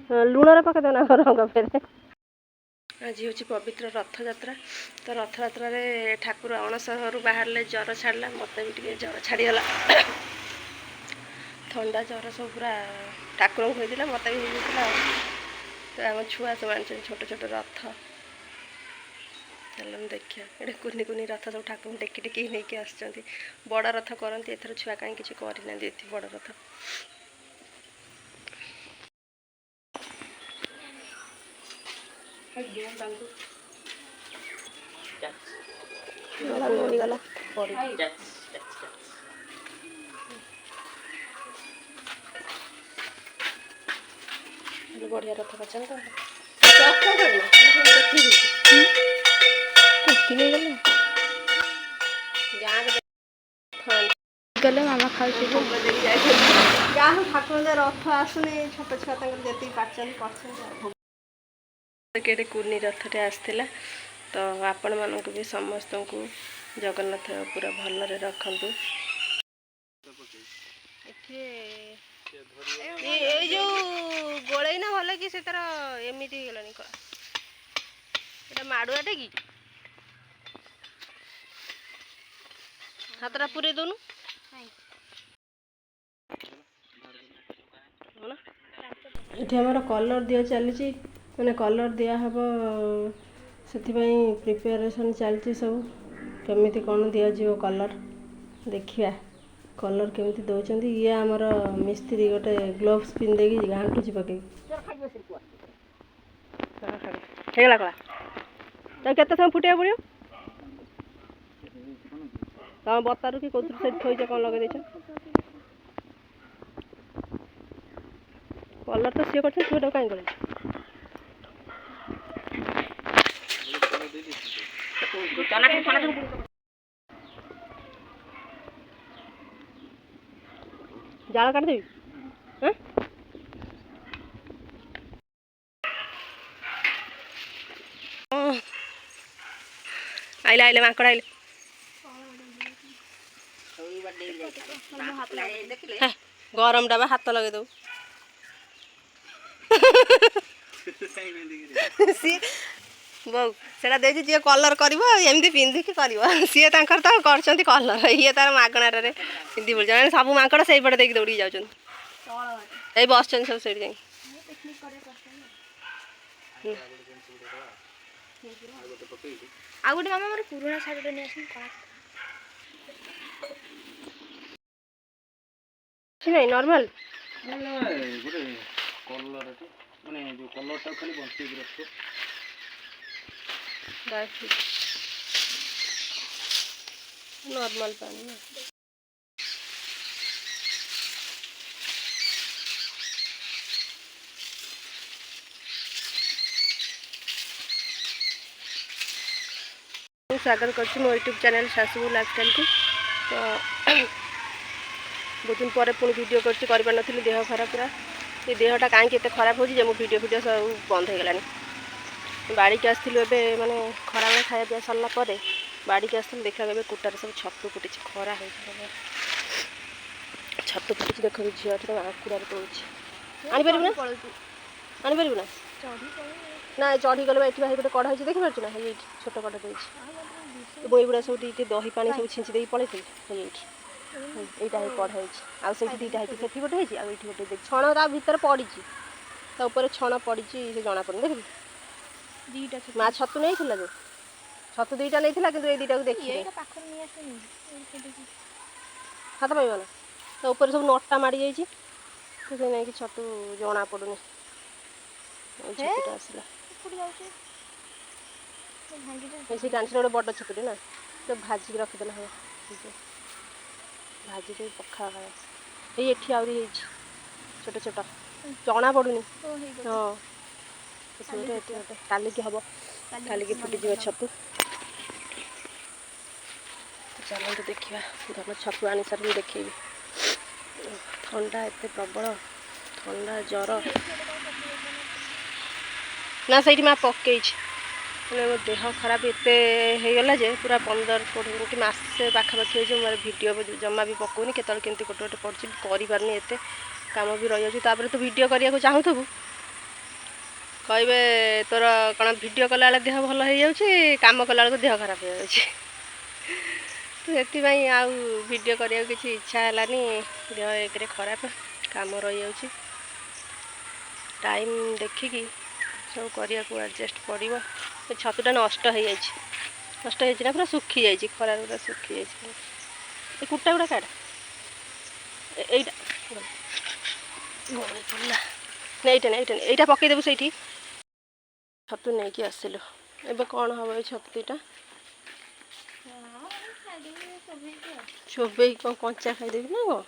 लुण पकईद ना रंग फेरे आज हूँ पवित्र रथयात्रा तो रथयात्रा ठाकुर अणसर बाहर ज्वर छाड़ा मत भी ज्वर छाड़ीगला थंडा ज्वर सब पूरा ठाकुर को होता मत भी होता तो आम छुआ सब आन छोट छोट रथ चल देखिए ये कुनी कुनी रथ सब ठाकुर टेकी टेकी नहीं आसुँच बड़ रथ करती एथर छुआ कहीं किसी करना बड़ रथ गला बढ़िया रथ कर गले मामा खाऊ ठाकुर रथ आसुनी छोट छुआ जी पार्टी के कुनी रथटे आसला तो आपण मानक भी समस्त को जगन्नाथ पूरा भल रखु जो गोल ना भल कि से तार एमती गला माड़ुआटे कि हाथटा पूरे दौनु ये आमर कलर दिया चली मैंने कलर दिया हम से प्रिपेरेसन चलती सब केमी कौन दिज्व कलर देखिया कलर केमी दौरान ये आमर मिस्त्री गोटे ग्लोव्स पिंधे घाटुची पकई कला के समय फुटा पड़ो तुम बतारू कि कौन थोच कौन लगे कलर तो सी कर कहीं कर जाल काटदेवी आइले आइले माकड़ आइले गरम डाबा हाथ लगे दो बहु से दे जी कलर करमती पिंधिकी कर सी तो कलर ये तार मगणार पिंधि बुझे सब माकड़ से पटे दौड़ी जाऊँ बस सब से आ गोटे मामा मोर पुराना शाढ़ी नहीं नहीं नॉर्मल कलर माने जो कलरटा खाली बंचे रखो नॉर्मल पानी ना स्वागत कर मो यूट्यूब चैनल शाशुबू लाइफस्टाइल को तो बहुत दिन पर पुणी वीडियो कर देह खराब पूरा ये देहटा कहीं खराब हो वीडियो सब बंद हो गलानी बाड़ी के आसलु ए माने खरा बेले खाया पिया सरला बाड़ी के आसलु देखला ए कुटार सब छतु फुटी खरा हो छतु फुटी देख झील आकुड़ा तोड़ आनीपर ना आनीपर ना ना चढ़ी गले ये गोटे कड़ा हो देखी पार्छ ना ये छोट कड़ा देगी मुड़ा सब दही पानी सब छिंची दे पड़े यहाँ कढ़ाई आईटी दुटा है से गोटे है आईटी गोटे छण ता भर पड़ी ऊपर छण पड़ी से जना पड़े देख माँ छतु नहीं जो छतु दुईटा नहीं कि ये दुटा को देखिए हाथ पाइब ना तो ऊपर सब नटा माड़ी जाइए तो नहीं छतु जना पड़ुनि छतुटा आसला से डांस गोटे बड़ छतुटे ना तो भाजिक रखीदेला हम भाजी के पखा खाया ये छोट छोट जना पड़ुनि हाँ काली की हम काली की फुटीज छतु चलते देखा धन छतु आनी सारे देखेबी ठंडा एत प्रबल ठंडा ज्वर ना सही माँ पकई मैंने मो देह खराब एतला जे पूरा 15-20 मिनट मसे पाखापाखि हो मोर वीडियो जमा भी पकौनी केतल केमती गोटे गोटे पड़ी करनी एत काम भी रही जाऊँ तो वीडियो करने को चाहूबू କହିବେ ତୋର କ'ଣ ଭିଡ଼ିଓ କଲାବେଳେ ଦେହ ଭଲ ହେଇଯାଉଛି, କାମ କଲାବେଳକୁ ଦେହ ଖରାପ ହେଇଯାଉଛି। ସେଥିପାଇଁ ଆଉ ଭିଡ଼ିଓ କରିବାକୁ କିଛି ଇଚ୍ଛା ହେଲାନି। ଦେହ ଏକରେ ଖରାପ, କାମ ରହିଯାଉଛି, ଟାଇମ୍ ଦେଖିକି ସବୁ କରିବାକୁ ଆଡ଼ଜଷ୍ଟ ପଡ଼ିବ। ଏ ଛତୁଟା ନଷ୍ଟ ହେଇଯାଇଛି ନା, ପୁରା ଶୁଖିଯାଇଛି, ଖରାରେ ପୁରା ଶୁଖିଯାଇଛି। ଏ କୁଟା ଗୁଡ଼ା କାଢ଼, ଏଇଟା ପଡ଼ିଲା ନା, ଏଇଟା ପକେଇଦେବୁ ସେଇଠି। ଛତୁ ନେଇକି ଆସିଲୁ, ଏବେ କ'ଣ ହେବ ଏଇ ଛତୁଟା? ଚୋବେଇ କ'ଣ କଞ୍ଚା ଖାଇଦେବି ନା କ'ଣ?